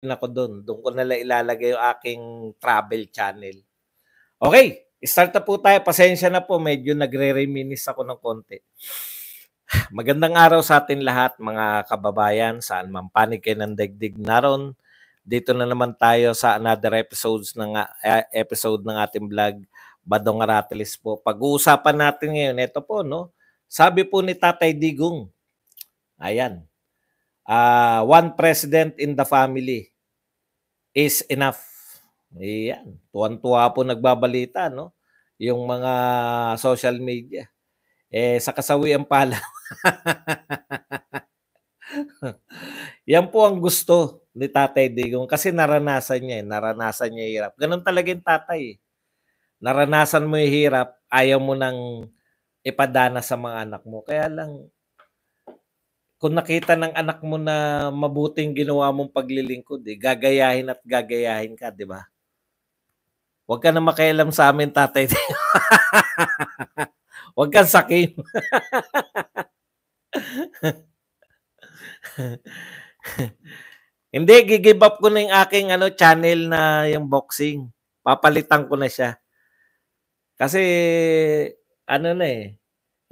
ako do'n. Do'n ko nalang ilalagay yung aking travel channel. Okay, start na po tayo. Pasensya na po, medyo nagre-reminisce ako ng konti. Magandang araw sa atin lahat, mga kababayan, saan man panig kayo ng daigdig naroon. Dito na naman tayo sa another episode ng ating vlog, Badong Aratilis po. Pag-uusapan natin ngayon, ito po, no? Sabi po ni Tatay Digong, ayan, one president in the family is enough. Ayan, tuwan-tuwa po nagbabalita, no? Yung mga social media. Sa kasawiang pala, yan po ang gusto ni Tatay Digong kasi naranasan niya yung hirap. Ganun talaga yung tatay. Naranasan mo yung hirap, ayaw mo nang ipadana sa mga anak mo. Kaya lang, kung nakita ng anak mo na mabuting ginawa mong paglilingkod, gagayahin at gagayahin ka, di ba? Huwag ka na makialam sa amin, Tatay Digong. Huwag kang sakim. Hindi, gigive up ko na yung aking channel na yung boxing. Papalitan ko na siya. Kasi,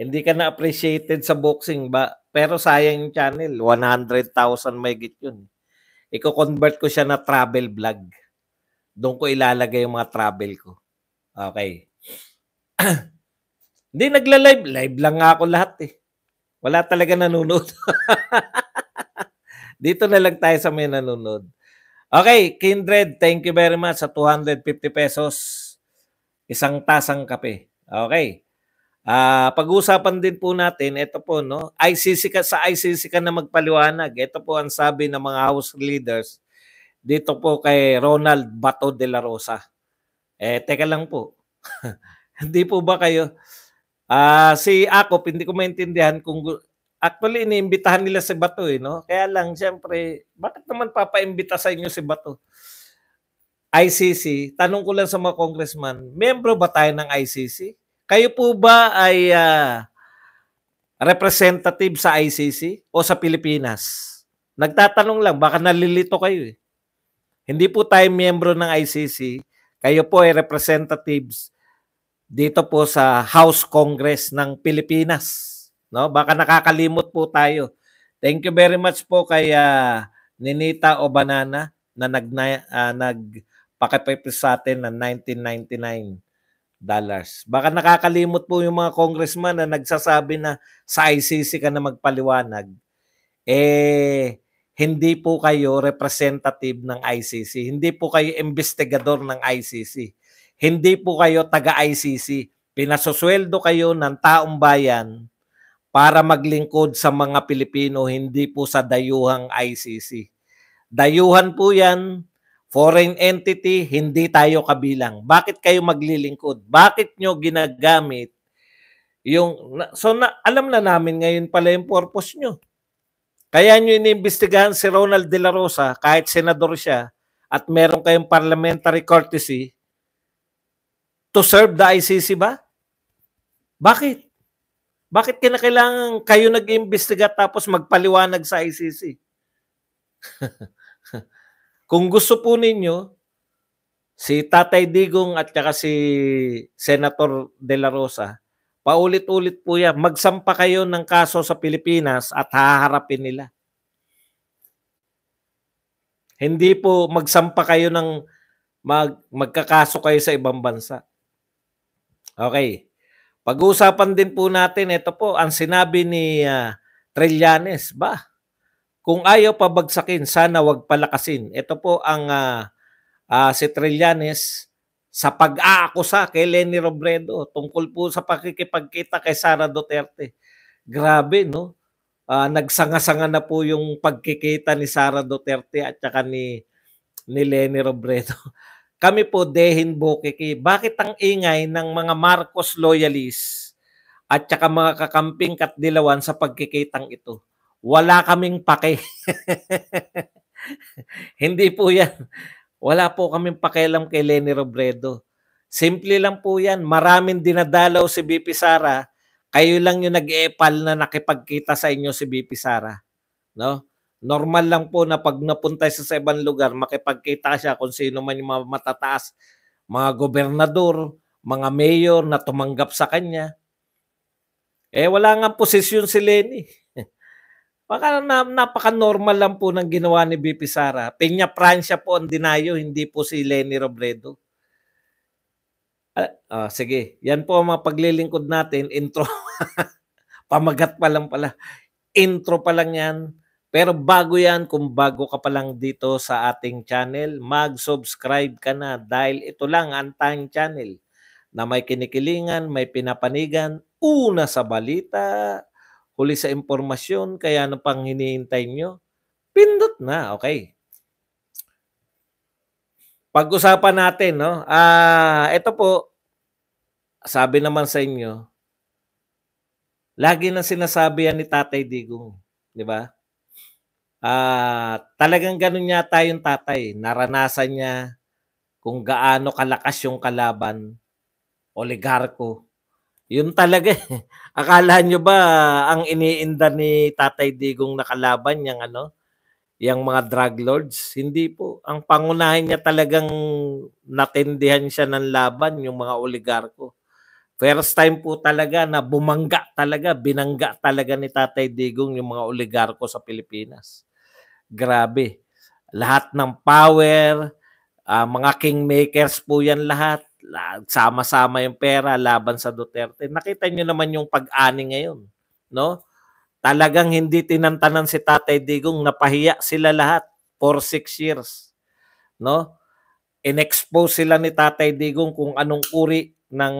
hindi ka na appreciated sa boxing ba? Pero sayang yung channel, 100,000 mahigit yun. Iko-convert ko siya na travel vlog. Doon ko ilalagay yung mga travel ko. Okay. Hindi, nagla-live. Live lang nga ako lahat eh. Wala talaga nanonood. Dito na lang tayo sa may nanonood. Okay, Kindred, thank you very much sa 250 pesos. Isang tasang kape. Okay. Pag-uusapan din po natin, ito po, no? Sa ICC ka na magpaliwanag. Ito po ang sabi ng mga house leaders dito po kay Ronald Bato de la Rosa. Teka lang po. Hindi po ba kayo? Si Akop, hindi ko maintindihan kung actually iniimbitahan nila si Bato no? Kaya lang, siyempre, bakit naman papaimbita sa inyo si Bato? ICC, tanong ko lang sa mga congressman, membro ba tayo ng ICC? Kayo po ba ay representative sa ICC o sa Pilipinas? Nagtatanong lang, baka nalilito kayo eh. Hindi po tayo miyembro ng ICC, kayo po ay representatives dito po sa House Congress ng Pilipinas. No? Baka nakakalimot po tayo. Thank you very much po kay Ninita Obanana na nagpakipipis sa atin ng $19.99. Baka nakakalimot po yung mga congressman na nagsasabi na sa ICC ka na magpaliwanag. Hindi po kayo representative ng ICC. Hindi po kayo investigador ng ICC. Hindi po kayo taga-ICC. Pinasusweldo kayo ng taong bayan para maglingkod sa mga Pilipino, hindi po sa dayuhang ICC. Dayuhan po yan, foreign entity, hindi tayo kabilang. Bakit kayo maglilingkod? Bakit nyo ginagamit alam na namin ngayon pala yung purpose nyo. Kaya nyo iniimbestigahan si Ronald de la Rosa, kahit senador siya, at meron kayong parliamentary courtesy, to serve the ICC ba? Bakit? Bakit kinakailangan kayo nag-iimbestiga tapos magpaliwanag sa ICC? Kung gusto po ninyo, si Tatay Digong at saka si Senator De La Rosa, paulit-ulit po yan, magsampa kayo ng kaso sa Pilipinas at haharapin nila. Hindi po magsampa kayo ng magkakaso kayo sa ibang bansa. Okay. Pag-uusapan din po natin, ito po, ang sinabi ni Trillanes, kung ayaw pabagsakin, sana wag palakasin. Ito po ang si Trillanes sa pag-aakusa kay Leni Robredo tungkol po sa pakikipagkita kay Sara Duterte. Grabe, no? Nagsanga-sanga na po yung pagkikita ni Sara Duterte at saka ni Leni Robredo. Kami po dehin bokeki. Bakit ang ingay ng mga Marcos loyalists at saka mga kakamping Katdilawan sa pagkikitang ito? Wala kaming pake. Hindi po yan. Wala po kaming pakialam kay Leni Robredo. Simple lang po yan. Maraming dinadalaw si BP Sara. Kayo lang yung nag-eepal na nakipagkita sa inyo si BP Sara. No? Normal lang po na pag napunta siya sa ibang lugar, makipagkita siya kung sino man yung mga matataas, mga gobernador, mga mayor na tumanggap sa kanya. Eh, wala ngang posisyon si Leni. Baka napaka-normal lang po ng ginawa ni VP Sara. Peña Francia po ang dinayo, hindi po si Leni Robredo. Sige, yan po ang mga paglilingkod natin. Intro. Pamagat pa lang pala. Intro pa lang yan. Pero bago yan, kung bago ka pa lang dito sa ating channel, mag-subscribe ka na dahil ito lang ang tanging channel na may kinikilingan, may pinapanigan, una sa balita, huli sa impormasyon, kaya ano pang hinihintay nyo? Pindot na, okay. Pag-usapan natin, no? Ito po, sabi naman sa inyo, lagi nang sinasabi yan ni Tatay Digong, di ba? Talagang ganun yata yung tatay. Naranasan niya kung gaano kalakas yung kalaban, oligarko. Yun talaga eh. Akala nyo ba ang iniinda ni Tatay Digong na kalaban yung yung mga drug lords? Hindi po. Ang pangunahin niya talagang natindihan siya ng laban yung mga oligarko. First time po talaga na binangga talaga ni Tatay Digong yung mga oligarko sa Pilipinas. Grabe. Lahat ng power, mga kingmakers po yan lahat. Sama-sama yung pera laban sa Duterte. Nakita nyo naman yung pag-ani ngayon. No? Talagang hindi tinantanan si Tatay Digong, napahiya sila lahat for 6 years. No? In-expose sila ni Tatay Digong kung anong uri ng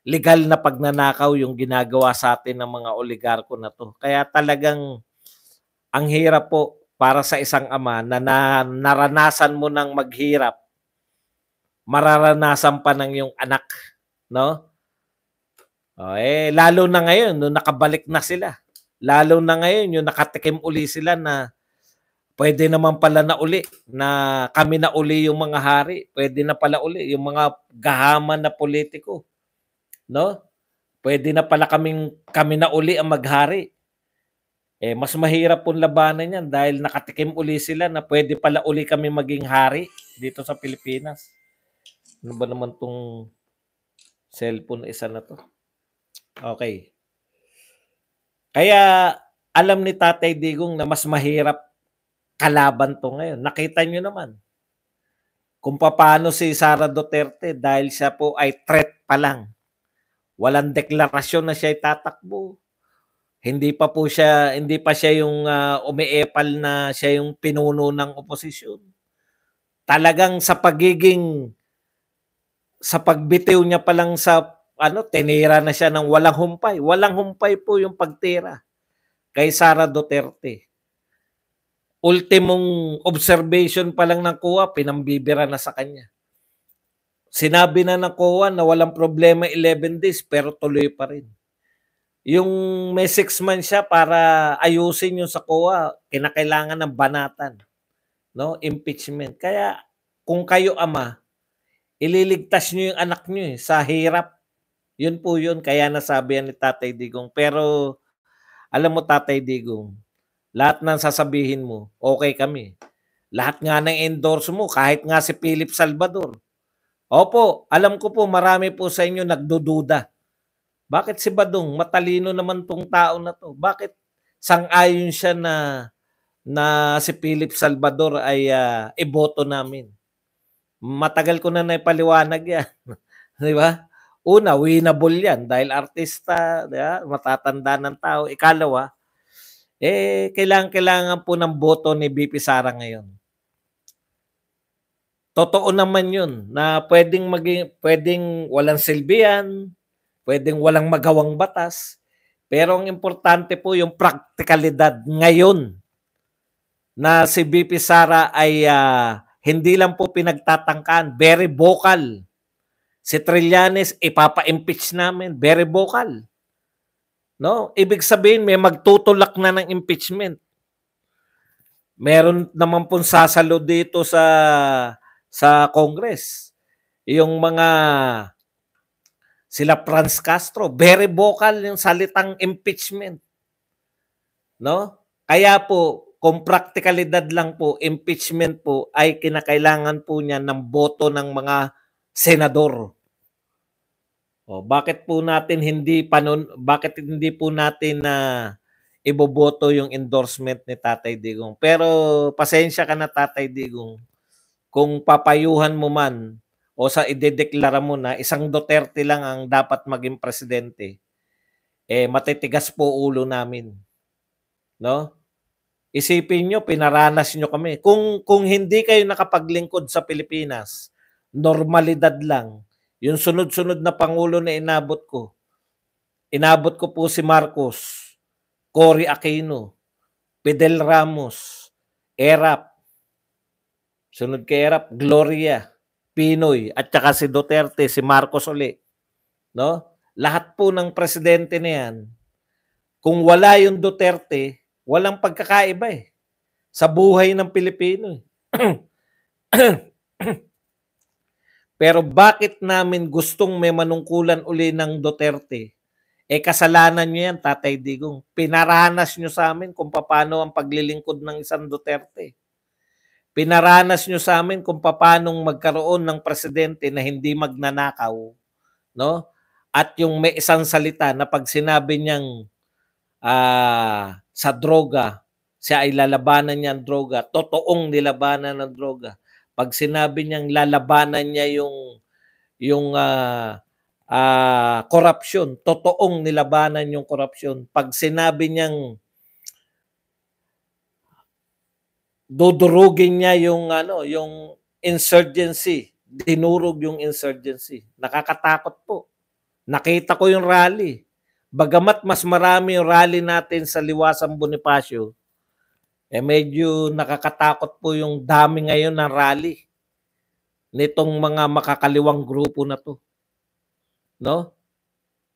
legal na pagnanakaw yung ginagawa sa atin ng mga oligarko na to. Kaya talagang ang hirap po para sa isang ama na naranasan mo ng maghirap, mararanasan pa ng yung anak, no? Lalo na ngayon, no, nakabalik na sila. Lalo na ngayon, yung nakatikim uli sila na pwede naman pala na uli, na kami na uli yung mga hari. Pwede na pala uli yung mga gahaman na politiko. No? Pwede na pala kami na uli ang maghari. Mas mahirap pong labanan yan dahil nakatikim uli sila na pwede pala uli kami maging hari dito sa Pilipinas. Ano ba naman tong cellphone isa na to? Okay. Kaya alam ni Tatay Digong na mas mahirap kalaban to ngayon. Nakita nyo naman kung paano si Sara Duterte dahil siya po ay threat pa lang. Walang deklarasyon na siya ay tatakbo. Hindi pa siya yung umiepal na siya yung pinuno ng oposisyon. Talagang sa pagbitiw niya pa lang sa tinira na siya ng walang humpay. Walang humpay po yung pagtira kay Sara Duterte. Ultimong observation pa lang ng COA, pinambibira na sa kanya. Sinabi na ng COA na walang problema 11 days pero tuloy pa rin. Yung may 6 months siya para ayusin yung sa COA, kinakailangan ng banatan. No? Impeachment. Kaya kung kayo ama, ililigtas nyo yung anak nyo sa hirap. Yun po yun. Kaya nasabi yan ni Tatay Digong. Pero alam mo Tatay Digong, lahat ng sasabihin mo, okay kami. Lahat nga ng endorse mo, kahit nga si Philip Salvador. Opo, alam ko po marami po sa inyo nagdududa. Bakit si Badong? Matalino naman tong tao na to. Bakit sang-ayon siya na si Philip Salvador ay iboto namin? Matagal ko na naipaliwanag yan. Di ba? Una, winnable yan dahil artista, diba? Matatanda ng tao. Ikalawa, kailangan po ng boto ni BP Sara ngayon. Totoo naman yun na pwedeng walang silbihan, pwedeng walang magawang batas, pero ang importante po yung praktikalidad ngayon na si BP Sara ay hindi lang po pinagtatangkaan, very vocal. Si Trillanes, ipapa-impeach namin, very vocal. No? Ibig sabihin, may magtutulak na ng impeachment. Meron naman pong sasalo dito sa Congress. Yung mga sila Franz Castro, very vocal yung salitang impeachment. No? Kaya po, kung praktikalidad lang po, impeachment po ay kinakailangan po niya ng boto ng mga senador. O, bakit hindi po natin na iboboto yung endorsement ni Tatay Digong? Pero pasensya ka na, Tatay Digong. Kung papayuhan mo man o sa idedeklara mo na isang Duterte lang ang dapat maging presidente, matitigas po ulo namin. No? Isipin nyo, pinaranas nyo kami. Kung hindi kayo nakapaglingkod sa Pilipinas, normalidad lang. Yung sunod-sunod na pangulo na inabot ko po si Marcos, Cory Aquino, Fidel Ramos, Erap, sunod kay Erap, Gloria, Pinoy, at saka si Duterte, si Marcos uli. No? Lahat po ng presidente na yan, kung wala yung Duterte, walang pagkakaiba sa buhay ng Pilipino. Pero bakit namin gustong may manungkulan uli ng Duterte? Kasalanan nyo yan, Tatay Digong. Pinaranas nyo sa amin kung paano ang paglilingkod ng isang Duterte. Pinaranas nyo sa amin kung paano magkaroon ng presidente na hindi magnanakaw. No? At yung may isang salita na pag sinabi niyang sa droga, siya ay lalabanan niya ang droga, totoong nilabanan ng droga. Pag sinabi niyang lalabanan niya yung korupsyon, totoong nilabanan yung korupsyon. Pag sinabi niyang dudurugin niya yung insurgency, dinurog yung insurgency. Nakakatakot po. Nakita ko yung rally. Bagamat mas marami yung rally natin sa Liwasang Bonifacio, medyo nakakatakot po yung dami ngayon ng rally nitong mga makakaliwang grupo na to. No?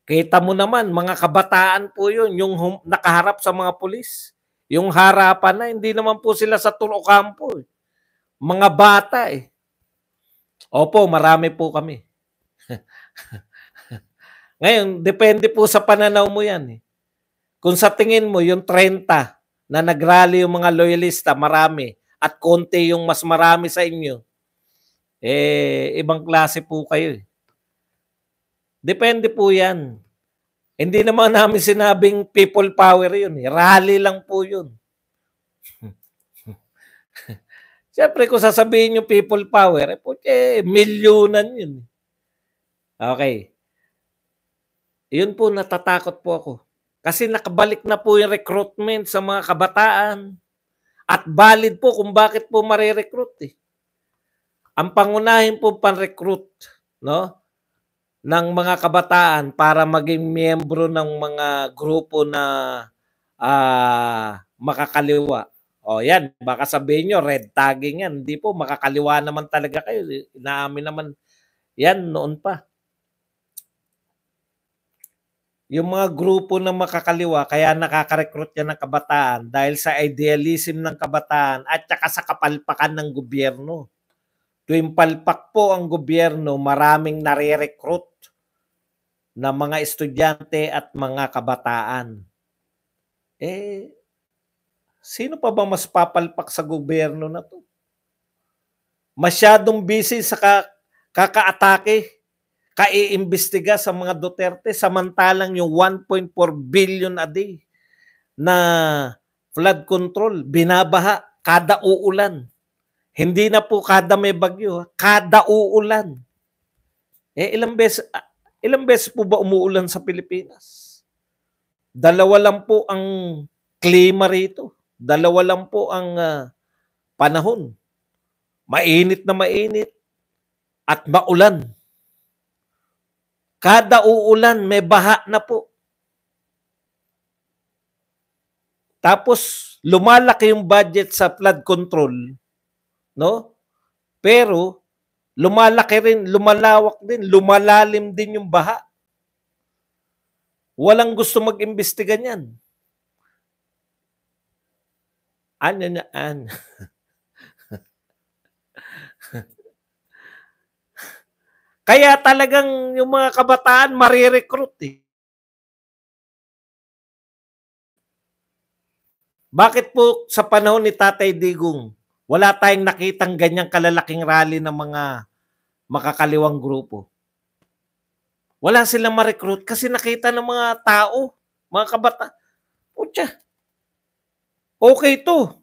Kita mo naman, mga kabataan po yun, yung nakaharap sa mga pulis. Yung harapan na, hindi naman po sila sa Tulokampo. Mga bata Opo, marami po kami. Ngayon, depende po sa pananaw mo yan. Kung sa tingin mo, yung 30 na nagrally yung mga loyalista, marami, at konti yung mas marami sa inyo, ibang klase po kayo. Depende po yan. Hindi naman namin sinabing people power yun. Rally lang po yun. Siyempre, kung sasabihin yung people power, milyonan yun. Okay. Yun po, natatakot po ako. Kasi nakabalik na po yung recruitment sa mga kabataan. At valid po kung bakit po marirecruit Ang pangunahin po pan-recruit, no, ng mga kabataan para maging miyembro ng mga grupo na makakaliwa. O yan, baka sabihin nyo, red tagging yan. Hindi po, makakaliwa naman talaga kayo. Inaamin naman yan noon pa. Yung mga grupo na makakaliwa, kaya nakaka-recruit yan ng kabataan dahil sa idealism ng kabataan at saka sa kapalpakan ng gobyerno. Tuwing palpak po ang gobyerno, maraming nare-recruit na mga estudyante at mga kabataan. Sino pa ba mas papalpak sa gobyerno na to? Masyadong busy sa kaka-atake, kai-imbestiga sa mga Duterte, samantalang yung 1.4 billion a day na flood control, binabaha kada uulan. Hindi na po kada may bagyo, kada uulan. Ilang beses po ba umuulan sa Pilipinas? Dalawa lang po ang klima rito. Dalawa lang po ang panahon. Mainit na mainit at maulan. Kada uulan, may baha na po. Tapos, lumalaki yung budget sa flood control, no? Pero, lumalaki rin, lumalawak din, lumalalim din yung baha. Walang gusto mag-imbestiga niyan. Kaya talagang yung mga kabataan marirecruit Bakit po sa panahon ni Tatay Digong, wala tayong nakitang ganyang kalalaking rally ng mga makakaliwang grupo? Wala silang ma-recruit kasi nakita ng mga tao, mga kabata, putya, okay to.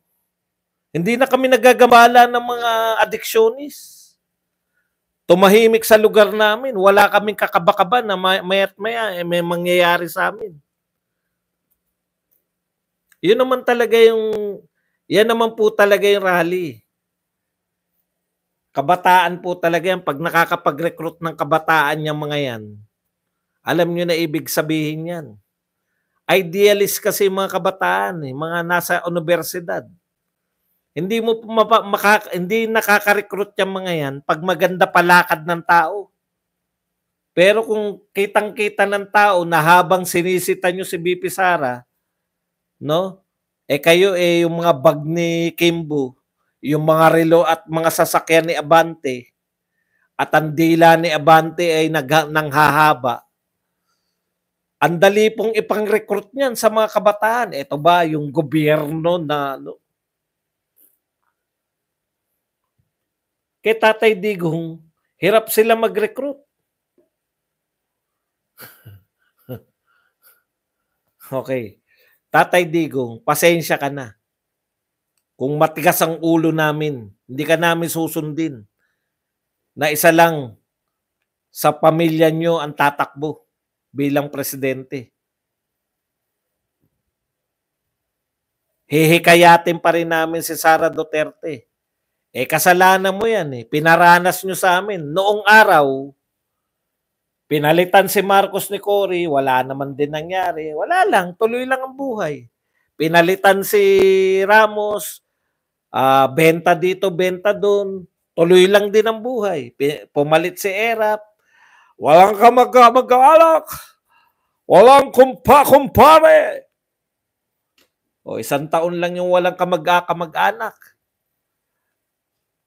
Hindi na kami nagagambala ng mga adiksyonist. Tumahimik sa lugar namin. Wala kaming kakaba-kaba na maya't maya may mangyayari sa amin. Yun naman talaga yan naman po talaga yung rally. Kabataan po talaga yan. Pag nakakapag-recruit ng kabataan yung mga yan, alam nyo na ibig sabihin yan. Idealist kasi mga kabataan, mga nasa universidad. Hindi mo hindi nakaka-recruit yung mga yan pag maganda palakad ng tao. Pero kung kitang-kita ng tao na habang sinisita nyo si BP Sara, no? Kayo yung mga bag ni Kimbo, yung mga relo at mga sasakyan ni Abante, at ang dila ni Abante ay nanghahaba. Ang dali pong ipang-recruit niyan sa mga kabataan. Ito ba yung gobyerno na kay Tatay Digong, hirap sila mag-recruit. Okay. Tatay Digong, pasensya ka na. Kung matigas ang ulo namin, hindi ka namin susundin na isa lang sa pamilya nyo ang tatakbo bilang presidente. Hihikayatin pa rin namin si Sara Duterte. Kasalanan mo yan. Pinaranas nyo sa amin. Noong araw, pinalitan si Marcos ni Cory, wala naman din nangyari. Wala lang, tuloy lang ang buhay. Pinalitan si Ramos, benta dito, benta doon, tuloy lang din ang buhay. Pumalit si Erap, walang kamag-anak, walang kumpare. O, 1 taon lang yung walang kamag-anak.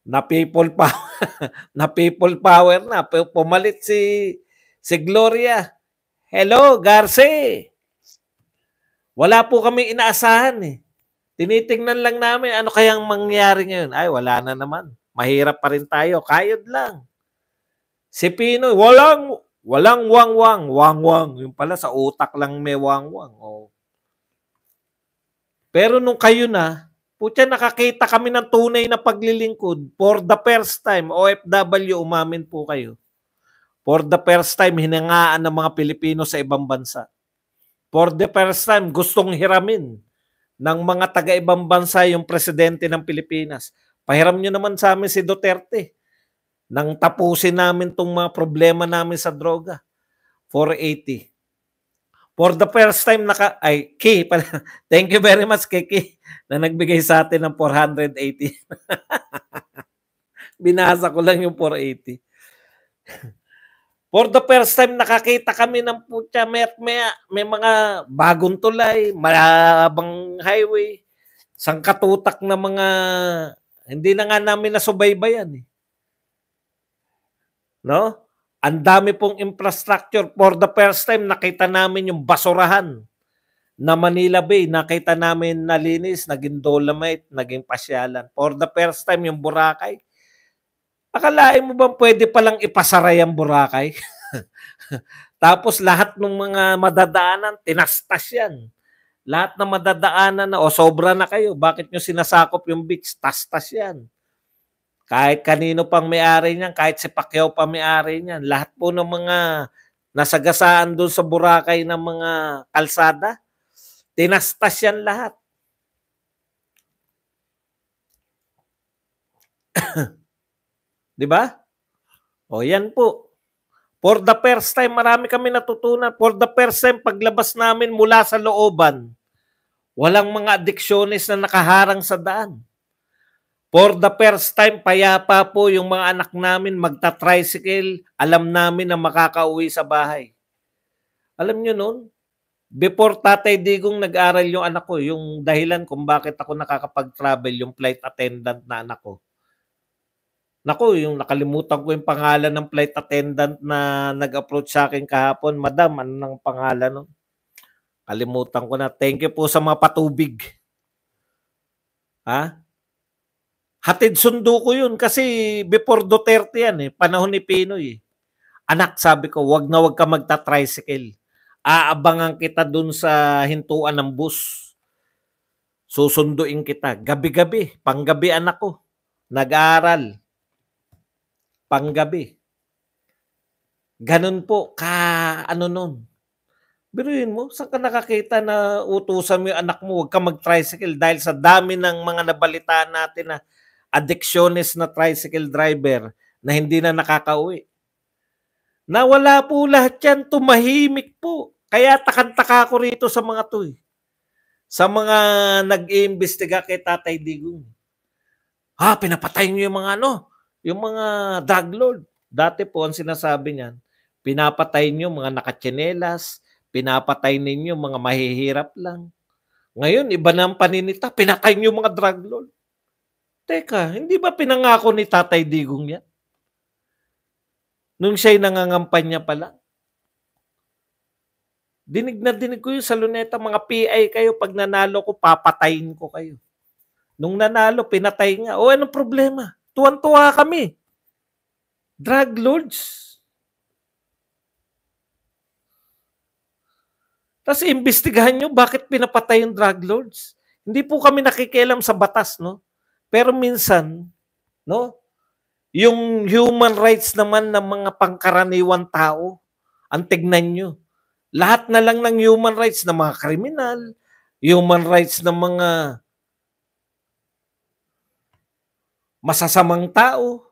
Na people power na. Pumalit si Gloria. Hello, Garce. Wala po kami inaasahan. Tinitingnan lang namin ano kayang mangyari ngayon. Ay, wala na naman. Mahirap pa rin tayo. Kayod lang. Si Pinoy, walang wangwang. Wangwang. Yung pala sa utak lang may wangwang. Oh. Pero nung kayo na, putya, nakakita kami ng tunay na paglilingkod. For the first time, OFW, umamin po kayo. For the first time, hinangaan ng mga Pilipino sa ibang bansa. For the first time, gustong hiramin ng mga taga-ibang bansa yung presidente ng Pilipinas. Pahiram nyo naman sa amin si Duterte nang tapusin namin itong mga problema namin sa droga. 480. For the first time, Ki, thank you very much, Ki, na nagbigay sa atin ng 480. Binasa ko lang yung 480. For the first time, nakakita kami ng putya, may mga bagong tulay, malabang highway, sangkatutak na mga, hindi na nga namin nasubaybayan. No? Ang dami pong infrastructure. For the first time, nakita namin yung basurahan na Manila Bay. Nakita namin nalinis, naging Dolomite, naging pasyalan. For the first time, yung Boracay. Akalain mo ba pwede palang ipasara yung Boracay? Tapos lahat ng mga madadaanan, tinastas yan. Lahat ng madadaanan na, sobra na kayo. Bakit nyo sinasakop yung beach? Tastas yan. Kahit kanino pang may-ari niyan, kahit si Pacquiao pa may-ari niyan, lahat po ng mga nasagasaan doon sa Boracay ng mga kalsada, tinastas yan lahat. Di ba? O yan po. For the first time, marami kami natutunan. For the first time, paglabas namin mula sa looban, walang mga adiksyones na nakaharang sa daan. For the first time, payapa po yung mga anak namin magta-tricycle. Alam namin na makakauwi sa bahay. Alam nyo nun, before Tatay Digong nag-aral yung anak ko, yung dahilan kung bakit ako nakakapag-travel, yung flight attendant na anak ko. Naku, yung nakalimutan ko yung pangalan ng flight attendant na nag-approach sa akin kahapon. Madam, ano nang pangalan nun? Kalimutan ko na. Thank you po sa mga patubig. Ha? Hatid sundo ko yun kasi before Duterte yan eh, panahon ni Pinoy eh. Anak, sabi ko, wag ka magta-tricycle. Aabangan kita dun sa hintuan ng bus. Susunduin kita. Gabi-gabi. Panggabi anak ko. Nag-aaral. Panggabi. Ganun po. Ano nun. Biruin mo, saan ka nakakita na utusan mo yung anak mo, wag ka mag-tricycle dahil sa dami ng mga nabalitaan natin na addiksyones na tricycle driver na hindi na nakakauwi. Nawala po lahat yan, tumahimik po. Kaya takang-taka ko rito sa mga to eh. Sa mga nag-iimbestiga kay Tatay Digong. Pinapatay niyo yung mga yung mga drug lord. Dati po ang sinasabi niyan, pinapatay niyo mga nakatsinelas, pinapatay ninyo mga mahihirap lang. Ngayon, iba na ang paninita, pinatay niyo mga drug lord. Teka, hindi ba pinangako ni Tatay Digong yan? Nung siya'y nangangampanya pala. Dinig na dinig ko yung sa Luneta, mga PI kayo, pag nanalo ko, papatayin ko kayo. Nung nanalo, pinatay nga. Anong problema? Tuwan-tuwa kami. Drug lords. Tapos imbestigahan nyo bakit pinapatay yung drug lords. Hindi po kami nakikialam sa batas, no? Pero minsan, no? Yung human rights naman ng mga pangkaraniwang tao, ang tignan nyo. Lahat na lang ng human rights ng mga kriminal, human rights ng mga masasamang tao,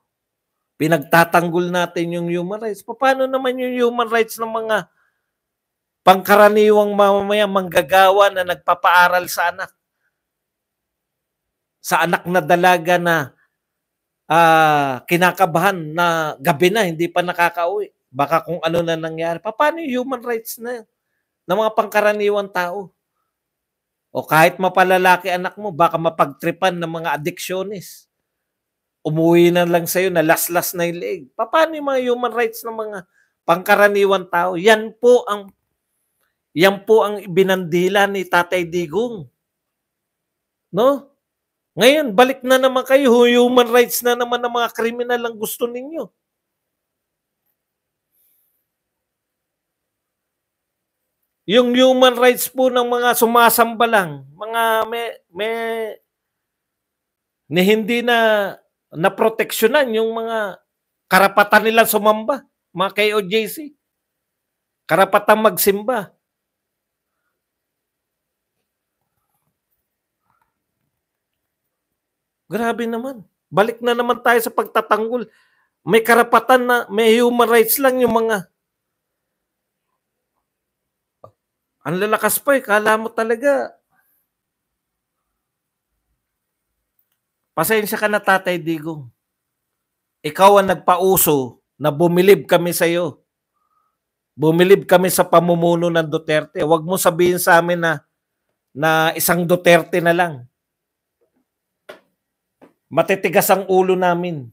pinagtatanggol natin yung human rights. Paano naman yung human rights ng mga pangkaraniwang mamamayan, manggagawa na nagpapaaral sa anak? Sa anak na dalaga na kinakabahan na gabi na, hindi pa nakakauwi. Baka kung ano na nangyari. Paano yung human rights na ng mga pangkaraniwang tao? O kahit mapalalaki anak mo, baka mapagtripan ng mga addiksyones. Umuwi na lang sa'yo na laslas na yung leeg. Paano yung mga human rights ng mga pangkaraniwang tao? Yan po ang ibinandila ni Tatay Digong. No? Ngayon, balik na naman kayo. Human rights na naman ng mga kriminal ang gusto ninyo. Yung human rights po ng mga sumasamba lang, mga may hindi na proteksyonan yung mga karapatan nila sumamba, mga KOJC. Karapatan magsimba. Grabe naman. Balik na naman tayo sa pagtatanggol. May karapatan na, may human rights lang yung mga. Ang lalakas pa eh. Kala mo talaga. Pasensya ka na, Tatay Digong. Ikaw ang nagpauso na bumilib kami sa iyo. Bumilib kami sa pamumuno ng Duterte. Huwag mo sabihin sa amin na isang Duterte na lang. Matitigas ang ulo namin.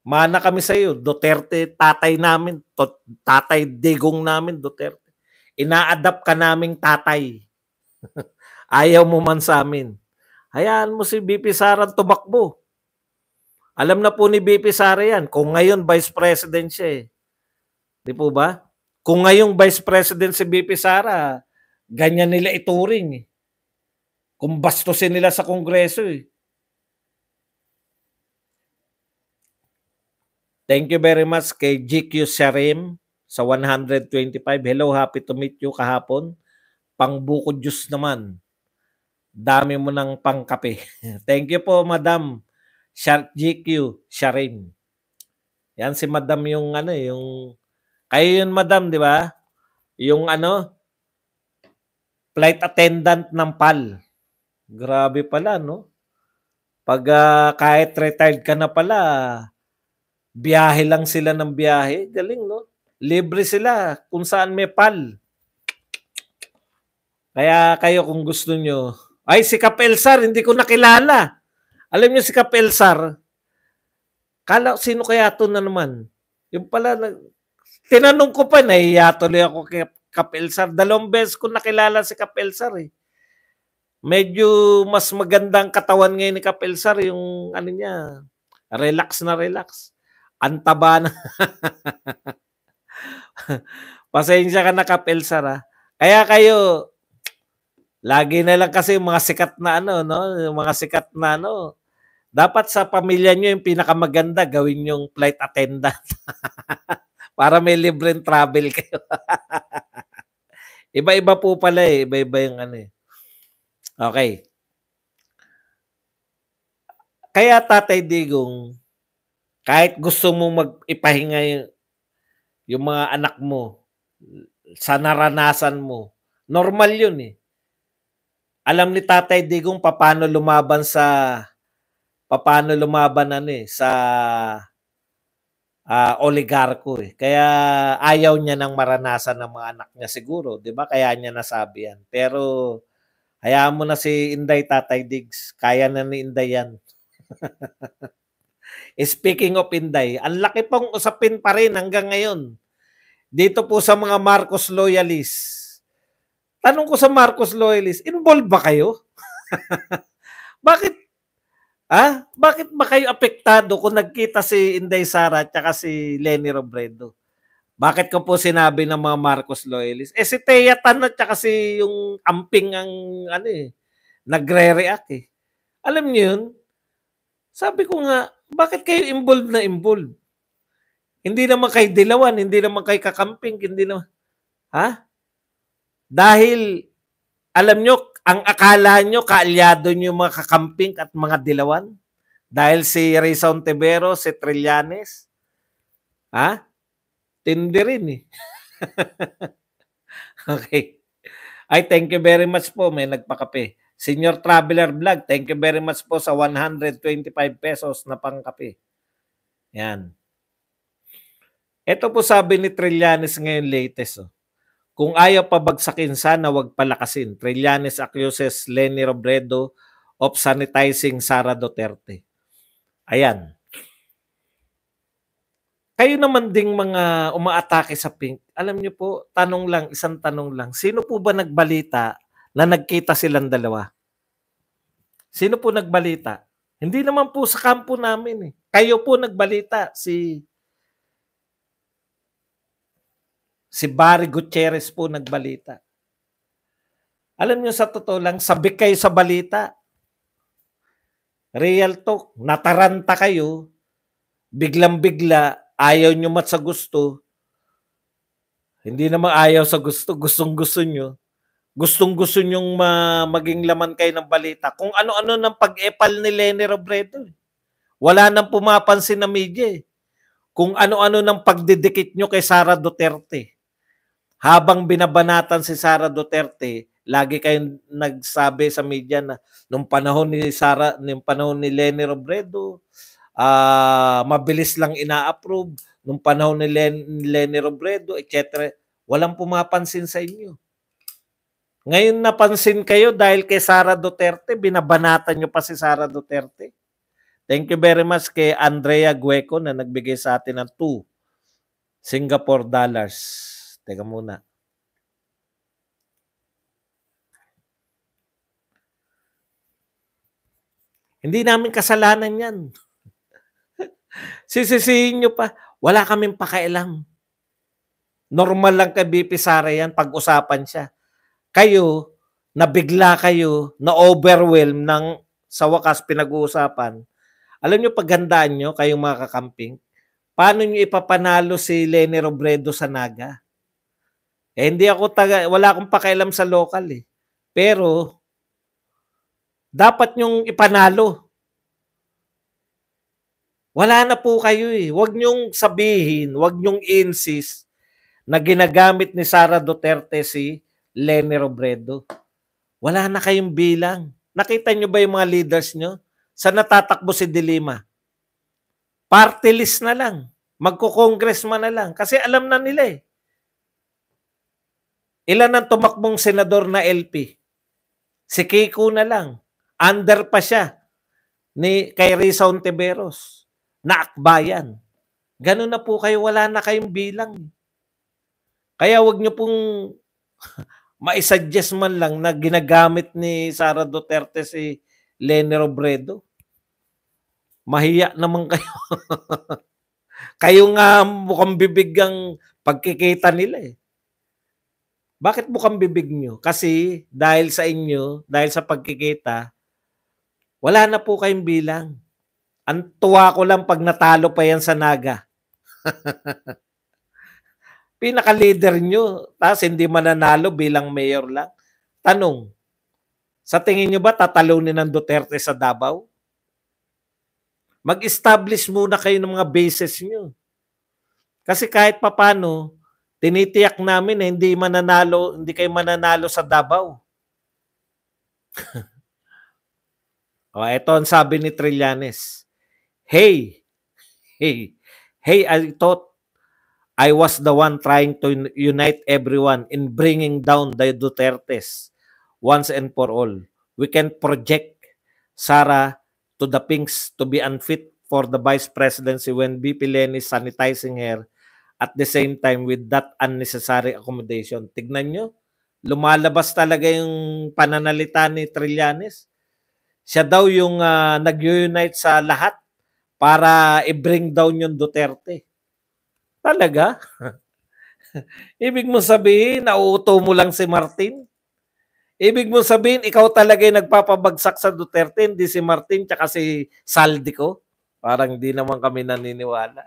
Mana kami sa iyo. Duterte, tatay namin. Tatay Digong namin, Duterte. Ina-adapt ka naming tatay. Ayaw mo man sa amin. Hayaan mo si BP Sara tumakbo. Alam na po ni BP Sara yan. Kung ngayon Vice President siya eh. Di po ba? Kung ngayong Vice President si BP Sara, ganyan nila ituring eh. Kung bastusin nila sa Kongreso eh. Thank you very much kay GQ Sharim sa 125. Hello, happy to meet you kahapon. Pangbukod juice naman. Dami mo ng pangkape. Thank you po, Madam GQ Sharim. Yan si Madam yung yung kayo yun, Madam, di ba? Yung flight attendant ng PAL. Grabe pala, no? Pag kahit retired ka na pala, biyahe lang sila ng biyahe. Galing, no? Libre sila kung saan may PAL. Kaya kayo kung gusto nyo. Ay, si Kap Elsar, hindi ko nakilala. Alam nyo si Kap Elsar, kala sino kaya ito na naman? Yung pala, tinanong ko pa, nahiya tuloy ako kay Kap Elsar. 2 beses ko nakilala si Kap Elsar eh. medyo mas magandang katawan ngayon ni Kap Elsar yung ano niya, relax na relax. Ang taba na. Pasensya ka na Kap Elsar, ah. Kaya kayo, lagi na lang kasi yung mga sikat na ano, no? Yung mga sikat na ano, dapat sa pamilya nyo yung pinakamaganda, gawin yung flight attendant. Para may libreng travel kayo. Iba-iba po pala eh. Iba-iba yung ano eh. Okay. Kaya Tatay Digong, kahit gusto mo mag-ipahinga yung mga anak mo sa naranasan mo, normal yun eh. Alam ni Tatay Digong paano lumaban ano eh, sa oligarko eh. Kaya ayaw niya nang maranasan ng mga anak niya siguro, 'di ba? Kaya niya nasabi yan. Pero hayaan mo na si Inday, Tatay Diggs. Kaya na ni Inday yan. Speaking of Inday, ang laki pang usapin pa rin hanggang ngayon. Dito po sa mga Marcos loyalists. Tanong ko sa Marcos loyalists, involved ba kayo? Bakit Bakit ba kayo apektado kung nagkita si Inday Sara at si Leni Robredo? Bakit ko po sinabi ng mga Marcos loyalists? Si Thea Tan at si yung amping ang ano eh, nagre-react eh. Alam niyo yun? Sabi ko nga, bakit kayo involved na involved? Hindi naman kay dilawan, hindi naman kay kakamping, hindi naman. Ha? Dahil, alam nyo, ang akala nyo, kaalyado nyo yung mga kakamping at mga dilawan? Dahil si Risa Ontiveros, si Trillanes, tindi rin eh. Okay. Ay, thank you very much po. May nagpakape. Senior Traveler Vlog, thank you very much po sa 125 pesos na pangkape. Yan. Ito po sabi ni Trillanes ngayon latest. Oh. Kung ayaw pabagsakin, sana wag palakasin. Trillanes accuses Leni Robredo of sanitizing Sara Duterte. Ayan. Kayo naman ding mga umaatake sa Pink, alam niyo po, isang tanong lang. Sino po ba nagbalita na nagkita silang dalawa? Sino po nagbalita? Hindi naman po sa kampo namin eh. Kayo po nagbalita, si Barry Gutierrez po nagbalita. Alam niyo sa totoo lang, sabik kayo sa balita. Real talk, nataranta kayo, biglang-bigla, ayaw nyo mat sa gusto. Hindi naman ayaw sa gusto, gustong-gusto nyo. Gustong-gusto nyong maging laman kayo ng balita. Kung ano-ano ng pag-epal ni Leni Robredo. Wala nang pumapansin na media. Kung ano-ano ng pagdidikit nyo kay Sara Duterte. Habang binabanatan si Sara Duterte, lagi kayong nagsabi sa media na nung panahon ni Leni Robredo, mabilis lang ina-approve. Nung panahon ni Leni Robredo, etc. Walang pumapansin sa inyo. Ngayon napansin kayo dahil kay Sara Duterte, binabanatan nyo pa si Sara Duterte. Thank you very much kay Andrea Gueco na nagbigay sa atin ng 2 Singapore dollars. Teka muna. Hindi namin kasalanan yan. Sisisihin nyo pa. Wala kaming pakialam. Normal lang kay BP Sara yan, pag-usapan siya. Kayo, nabigla kayo, na-overwhelm ng sa wakas pinag-uusapan. Alam nyo, paghandaan nyo, kayong mga kakamping, paano nyo ipapanalo si Leni Robredo sa Naga? Hindi ako wala akong pakialam sa local eh. Pero, dapat nyong ipanalo. Wala na po kayo eh. Huwag nyong sabihin, huwag nyong insist na ginagamit ni Sara Duterte si Leni Robredo. Wala na kayong bilang. Nakita nyo ba yung mga leaders nyo? Sa natatakbo si De Lima? Party list na lang. Magko-congressman na lang. Kasi alam na nila eh. Ilan ang tumakbong senador na LP? Si Kiko na lang. Under pa siya kay Risa Ontiveros na akbayan. Ganun na po kayo. Wala na kayong bilang. Kaya wag nyo pong maisuggest man lang na ginagamit ni Sara Duterte si Leni Robredo. Mahiya naman kayo. Kayo nga mukhang bibig ang pagkikita nila eh. Bakit mukhang bibig nyo? Kasi dahil sa inyo, dahil sa pagkikita, wala na po kayong bilang. Ang tuwa ko lang pag natalo pa yan sa Naga. Pinaka-leader nyo, tapos hindi mananalo bilang mayor lang. Tanong, sa tingin nyo ba tatalunin ng Duterte sa Davao? Mag-establish muna kayo ng mga bases nyo. Kasi kahit papano, tinitiyak namin na hindi kayo mananalo sa Davao. O, ito ang sabi ni Trillanes. Hey, I thought I was the one trying to unite everyone in bringing down the Dutertes once and for all. We can project Sara to the pinks to be unfit for the vice presidency when BP Leni is sanitizing her at the same time with that unnecessary accommodation. Tignan nyo, lumalabas talaga yung pananalita ni Trillanes. Siya daw yung nag-unite sa lahat para i-bring down yung Duterte. Talaga? Ibig mo sabihin, nauuto mo lang si Martin? Ibig mo sabihin, ikaw talaga yung nagpapabagsak sa Duterte, hindi si Martin tsaka si Saldico? Parang di naman kami naniniwala.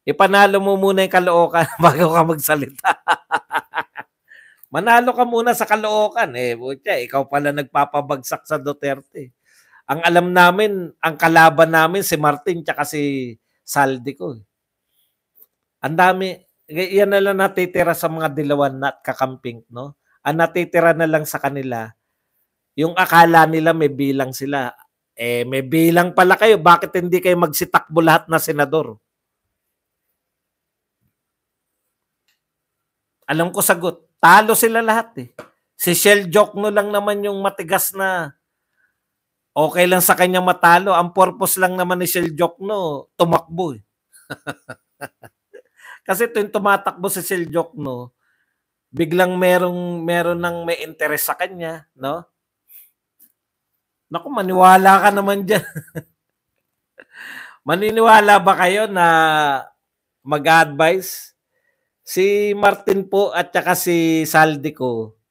Ipanalo mo muna yung Caloocan bago ka magsalita. Manalo ka muna sa Caloocan. Butya, ikaw pala nagpapabagsak sa Duterte. Ang alam namin, ang kalaban namin si Martin tsaka si Saldico. Ang dami, yan na lang natitira sa mga dilawan at kakamping, no? Ang natitira na lang sa kanila, yung akala nila may bilang sila. May bilang pala kayo. Bakit hindi kayo magsitakbo lahat na senador? Alam ko sagot. Talo sila lahat eh. Si Shell Jokno lang naman yung matigas na okay lang sa kanya matalo. Ang purpose lang naman ni Shell Jokno, tumakbo eh. Kasi tuwing tumatakbo si Shell Jokno, biglang meron nang may interest sa kanya, no? Naku, maniwala ka naman dyan. Maniniwala ba kayo na mag-advise? Si Martin po at saka si Saldico,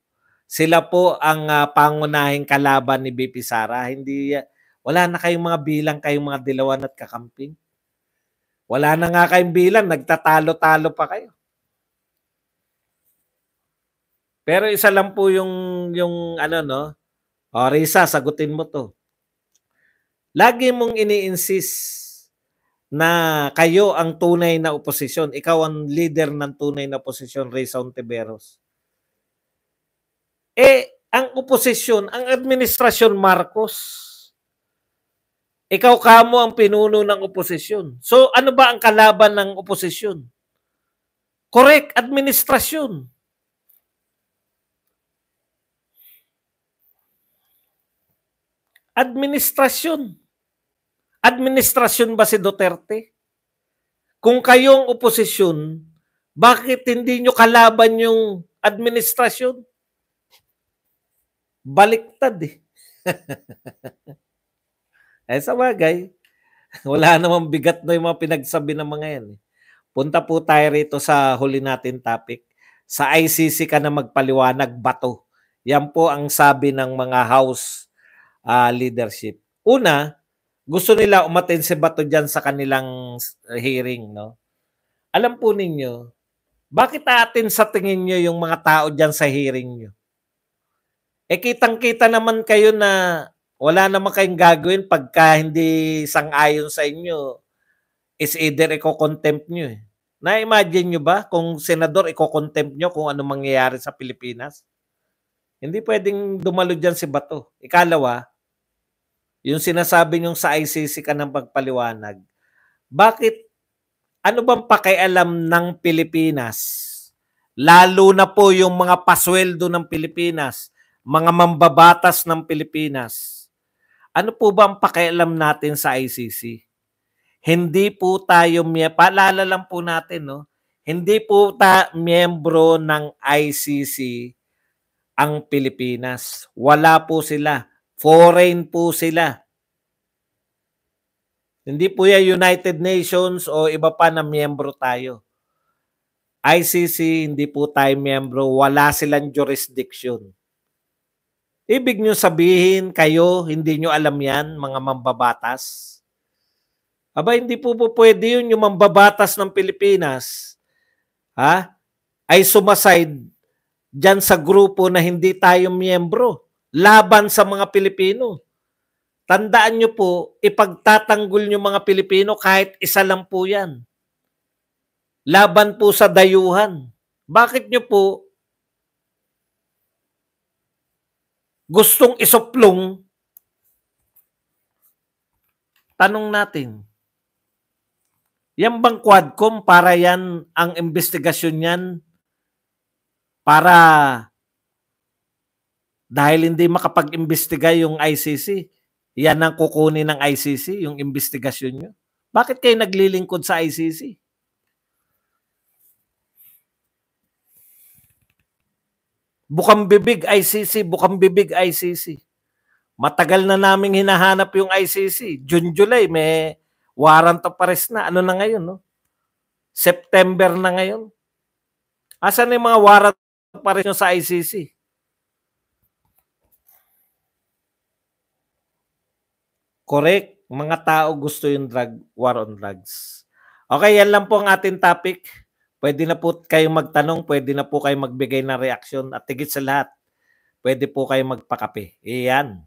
sila po ang pangunahing kalaban ni BP Sara. Hindi, wala na kayong mga bilang, kayong mga dilawan at kakamping. Wala na nga kayong bilang, nagtatalo-talo pa kayo. Pero isa lang po yung ano, no? O, Risa, sagutin mo to. Lagi mong ini-insist na kayo ang tunay na oposisyon. Ikaw ang leader ng tunay na oposisyon, Risa Ontiveros. Ang oposisyon, ang administrasyon Marcos, ikaw kamo ang pinuno ng oposisyon. So ano ba ang kalaban ng oposisyon? Correct, administrasyon. Administrasyon. Administrasyon ba si Duterte? Kung kayong oposisyon, bakit hindi nyo kalaban yung administrasyon? Baliktad eh. Sa bagay, wala namang bigat na yung mga pinagsabi ng mga yan. Punta po tayo rito sa huli natin topic. Sa ICC ka na magpaliwanag, bato. Yan po ang sabi ng mga House leadership. Una, gusto nila umattend si Bato dyan sa kanilang hearing. No? Alam po ninyo, bakit atin sa tingin nyo yung mga tao dyan sa hearing nyo? Kitang-kita naman kayo na wala naman kayong gagawin pagka hindi sang-ayon sa inyo, is either i-contempt nyo eh. Na-imagine nyo ba kung senador i-contempt nyo kung ano mangyayari sa Pilipinas? Hindi pwedeng dumalo dyan si Bato. Ikalawa, yung sinasabi nyo sa ICC ka ng pagpaliwanag, bakit, ano bang pakialam ng Pilipinas? Lalo na po yung mga pasweldo ng Pilipinas, mga mambabatas ng Pilipinas. Ano po ba ang pakialam natin sa ICC? Hindi po tayo, paalala lang po natin, no? Hindi po miyembro ng ICC ang Pilipinas. Wala po sila. Foreign po sila. Hindi po yan United Nations o iba pa na miyembro tayo. ICC, hindi po tayo miyembro. Wala silang jurisdiction. Ibig nyo sabihin, kayo, hindi nyo alam yan, mga mambabatas? Aba, hindi po pwede yun, yung mambabatas ng Pilipinas, ay sumaside dyan sa grupo na hindi tayo miyembro, laban sa mga Pilipino. Tandaan nyo po, ipagtatanggol nyo mga Pilipino kahit isa lang po yan. Laban po sa dayuhan. Bakit nyo po gustong isoplong? Tanong natin. Yan bang Quadcom para yan ang investigasyon yan? Para dahil hindi makapag-imbestiga yung ICC, yan ang kukunin ng ICC, yung investigasyon nyo? Bakit kayo naglilingkod sa ICC? Bukang bibig ICC, bukang bibig ICC. Matagal na naming hinahanap yung ICC. June, July, may warrant of arrest na. Ano na ngayon, no? September na ngayon. Asan na yung mga warrant of arrest nyo sa ICC? Correct. Mga tao gusto yung war on drugs. Okay, yan lang po ang ating topic. Pwede na po kayong magtanong, pwede na po kayong magbigay ng reaksyon at higit sa lahat, pwede po kayong magpakape. Iyan.